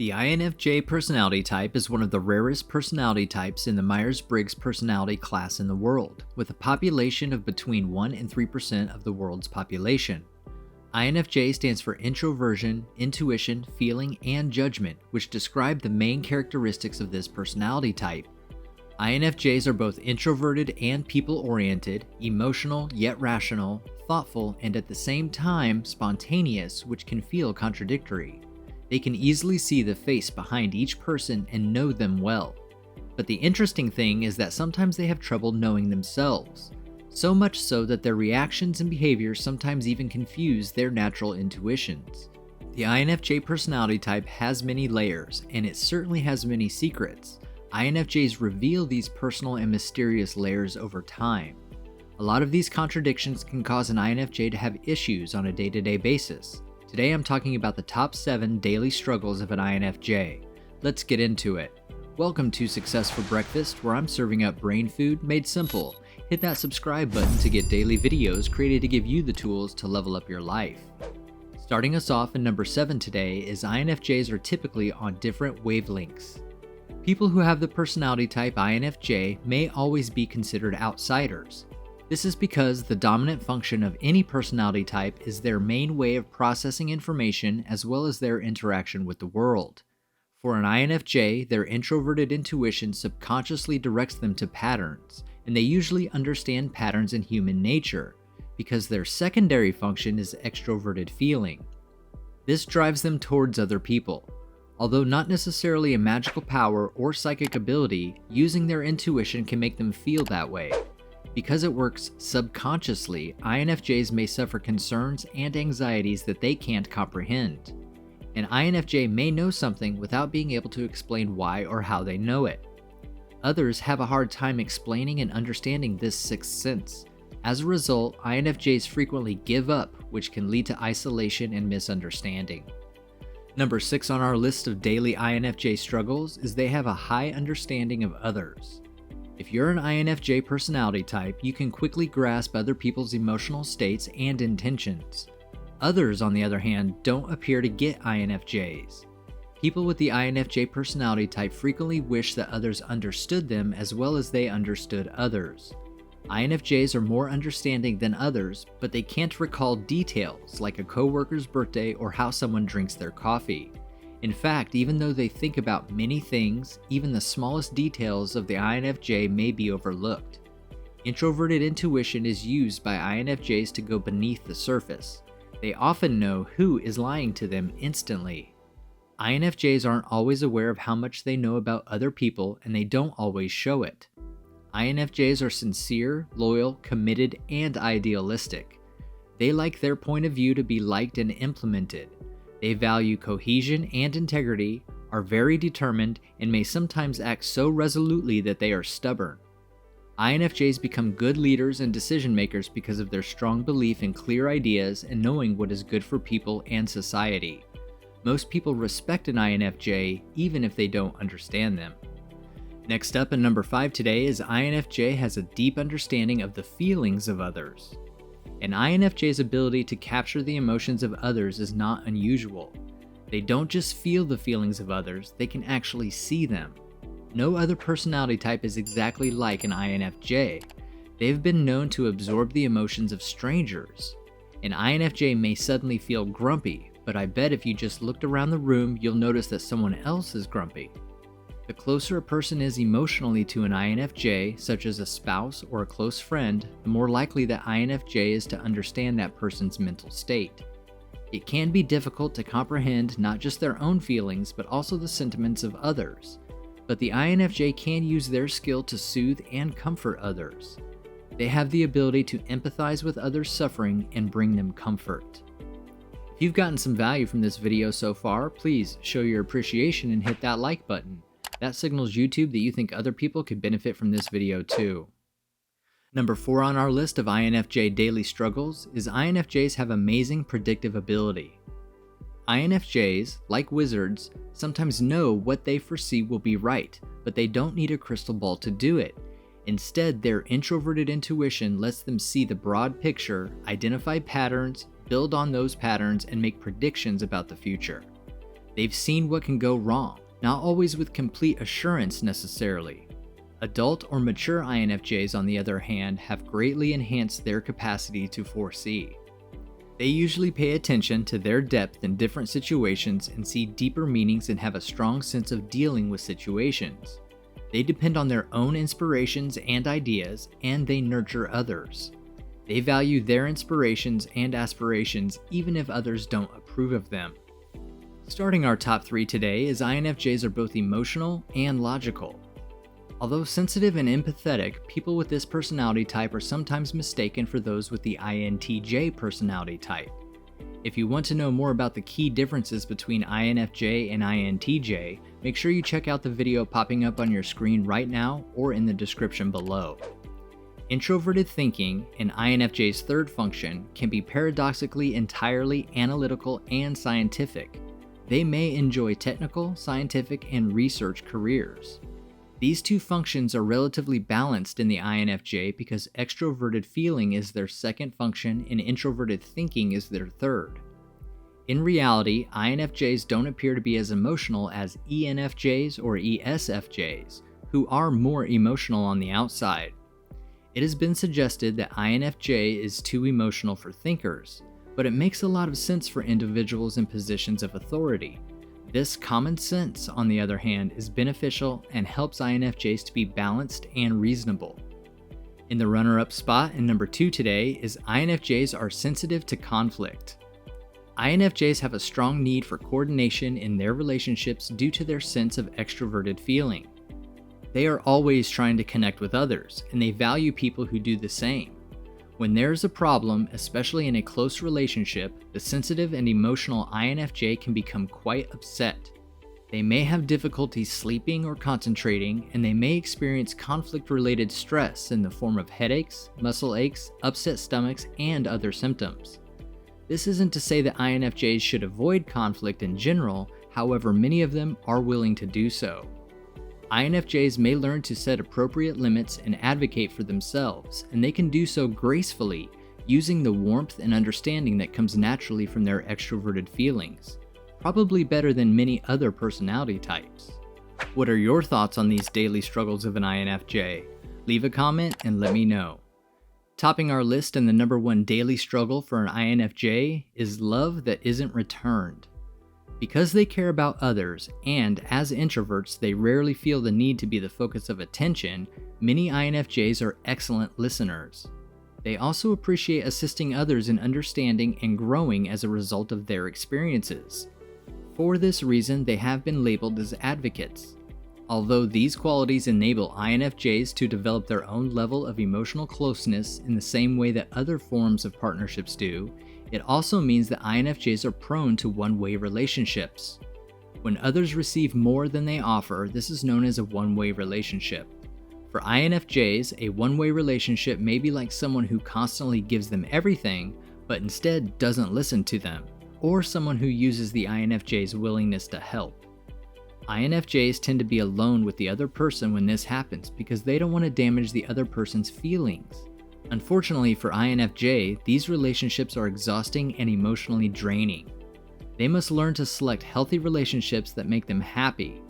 The INFJ personality type is one of the rarest personality types in the Myers-Briggs personality class in the world, with a population of between 1 and 3% of the world's population. INFJ stands for introversion, intuition, feeling, and judgment, which describe the main characteristics of this personality type. INFJs are both introverted and people-oriented, emotional yet rational, thoughtful, and at the same time spontaneous, which can feel contradictory. They can easily see the face behind each person and know them well. But the interesting thing is that sometimes they have trouble knowing themselves. So much so that their reactions and behaviors sometimes even confuse their natural intuitions. The INFJ personality type has many layers, and it certainly has many secrets. INFJs reveal these personal and mysterious layers over time. A lot of these contradictions can cause an INFJ to have issues on a day-to-day basis. Today I'm talking about the top 7 daily struggles of an INFJ. Let's get into it. Welcome to Success for Breakfast, where I'm serving up brain food made simple. Hit that subscribe button to get daily videos created to give you the tools to level up your life. Starting us off in number 7 today is INFJs are typically on different wavelengths. People who have the personality type INFJ may always be considered outsiders. This is because the dominant function of any personality type is their main way of processing information as well as their interaction with the world. For an INFJ, their introverted intuition subconsciously directs them to patterns, and they usually understand patterns in human nature, because their secondary function is extroverted feeling. This drives them towards other people. Although not necessarily a magical power or psychic ability, using their intuition can make them feel that way. Because it works subconsciously, INFJs may suffer concerns and anxieties that they can't comprehend. An INFJ may know something without being able to explain why or how they know it. Others have a hard time explaining and understanding this sixth sense. As a result, INFJs frequently give up, which can lead to isolation and misunderstanding. Number 6 on our list of daily INFJ struggles is they have a high understanding of others. If you're an INFJ personality type, you can quickly grasp other people's emotional states and intentions. Others, on the other hand, don't appear to get INFJs. People with the INFJ personality type frequently wish that others understood them as well as they understood others. INFJs are more understanding than others, but they can't recall details like a coworker's birthday or how someone drinks their coffee. In fact, even though they think about many things, even the smallest details of the INFJ may be overlooked. Introverted intuition is used by INFJs to go beneath the surface. They often know who is lying to them instantly. INFJs aren't always aware of how much they know about other people, and they don't always show it. INFJs are sincere, loyal, committed, and idealistic. They like their point of view to be liked and implemented. They value cohesion and integrity, are very determined, and may sometimes act so resolutely that they are stubborn. INFJs become good leaders and decision makers because of their strong belief in clear ideas and knowing what is good for people and society. Most people respect an INFJ even if they don't understand them. Next up in number 5 today is INFJ has a deep understanding of the feelings of others. An INFJ's ability to capture the emotions of others is not unusual. They don't just feel the feelings of others, they can actually see them. No other personality type is exactly like an INFJ. They've been known to absorb the emotions of strangers. An INFJ may suddenly feel grumpy, but I bet if you just looked around the room, you'll notice that someone else is grumpy. The closer a person is emotionally to an INFJ, such as a spouse or a close friend, the more likely that INFJ is to understand that person's mental state. It can be difficult to comprehend not just their own feelings, but also the sentiments of others. But the INFJ can use their skill to soothe and comfort others. They have the ability to empathize with others' suffering and bring them comfort. If you've gotten some value from this video so far, please show your appreciation and hit that like button. That signals YouTube that you think other people could benefit from this video too. Number 4 on our list of INFJ daily struggles is INFJs have amazing predictive ability. INFJs, like wizards, sometimes know what they foresee will be right, but they don't need a crystal ball to do it. Instead, their introverted intuition lets them see the broad picture, identify patterns, build on those patterns, and make predictions about the future. They've seen what can go wrong, not always with complete assurance necessarily. Adult or mature INFJs, on the other hand, have greatly enhanced their capacity to foresee. They usually pay attention to their depth in different situations and see deeper meanings and have a strong sense of dealing with situations. They depend on their own inspirations and ideas, and they nurture others. They value their inspirations and aspirations even if others don't approve of them. Starting our top 3 today is INFJs are both emotional and logical. Although sensitive and empathetic, people with this personality type are sometimes mistaken for those with the INTJ personality type. If you want to know more about the key differences between INFJ and INTJ, make sure you check out the video popping up on your screen right now or in the description below. Introverted thinking, an INFJ's third function, can be paradoxically entirely analytical and scientific. They may enjoy technical, scientific, and research careers. These two functions are relatively balanced in the INFJ because extroverted feeling is their second function and introverted thinking is their third. In reality, INFJs don't appear to be as emotional as ENFJs or ESFJs, who are more emotional on the outside. It has been suggested that INFJ is too emotional for thinkers, but it makes a lot of sense for individuals in positions of authority. This common sense, on the other hand, is beneficial and helps INFJs to be balanced and reasonable. In the runner-up spot and number 2 today is INFJs are sensitive to conflict. INFJs have a strong need for coordination in their relationships due to their sense of extroverted feeling. They are always trying to connect with others, and they value people who do the same. When there is a problem, especially in a close relationship, the sensitive and emotional INFJ can become quite upset. They may have difficulty sleeping or concentrating, and they may experience conflict-related stress in the form of headaches, muscle aches, upset stomachs, and other symptoms. This isn't to say that INFJs should avoid conflict in general, however, many of them are willing to do so. INFJs may learn to set appropriate limits and advocate for themselves, and they can do so gracefully, using the warmth and understanding that comes naturally from their extroverted feelings, probably better than many other personality types. What are your thoughts on these daily struggles of an INFJ? Leave a comment and let me know. Topping our list and the number 1 daily struggle for an INFJ is love that isn't returned. Because they care about others, and as introverts they rarely feel the need to be the focus of attention, many INFJs are excellent listeners. They also appreciate assisting others in understanding and growing as a result of their experiences. For this reason, they have been labeled as advocates. Although these qualities enable INFJs to develop their own level of emotional closeness in the same way that other forms of partnerships do, it also means that INFJs are prone to one-way relationships. When others receive more than they offer, this is known as a one-way relationship. For INFJs, a one-way relationship may be like someone who constantly gives them everything, but instead doesn't listen to them, or someone who uses the INFJ's willingness to help. INFJs tend to be alone with the other person when this happens because they don't want to damage the other person's feelings. Unfortunately for INFJ, these relationships are exhausting and emotionally draining. They must learn to select healthy relationships that make them happy.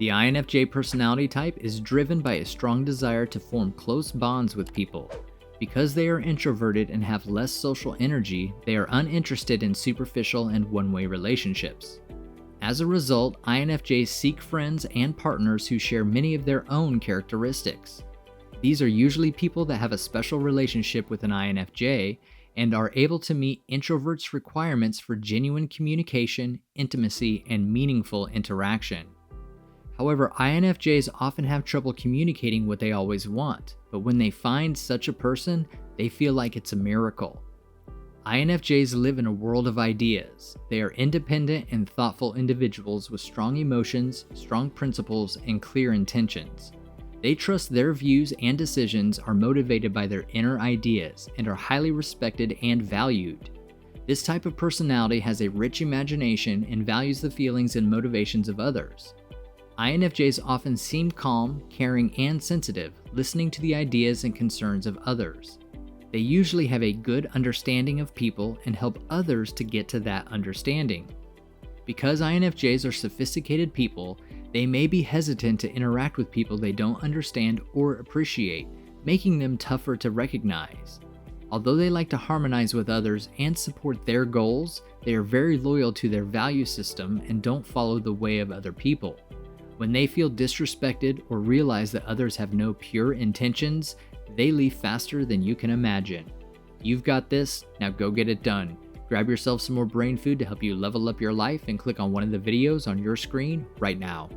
The INFJ personality type is driven by a strong desire to form close bonds with people. Because they are introverted and have less social energy, they are uninterested in superficial and one-way relationships. As a result, INFJs seek friends and partners who share many of their own characteristics. These are usually people that have a special relationship with an INFJ and are able to meet introverts' requirements for genuine communication, intimacy, and meaningful interaction. However, INFJs often have trouble communicating what they always want, but when they find such a person, they feel like it's a miracle. INFJs live in a world of ideas. They are independent and thoughtful individuals with strong emotions, strong principles, and clear intentions. They trust their views and decisions are motivated by their inner ideas and are highly respected and valued. This type of personality has a rich imagination and values the feelings and motivations of others. INFJs often seem calm, caring, and sensitive, listening to the ideas and concerns of others. They usually have a good understanding of people and help others to get to that understanding. Because INFJs are sophisticated people, they may be hesitant to interact with people they don't understand or appreciate, making them tougher to recognize. Although they like to harmonize with others and support their goals, they are very loyal to their value system and don't follow the way of other people. When they feel disrespected or realize that others have no pure intentions, they leave faster than you can imagine. You've got this, now go get it done. Grab yourself some more brain food to help you level up your life and click on one of the videos on your screen right now.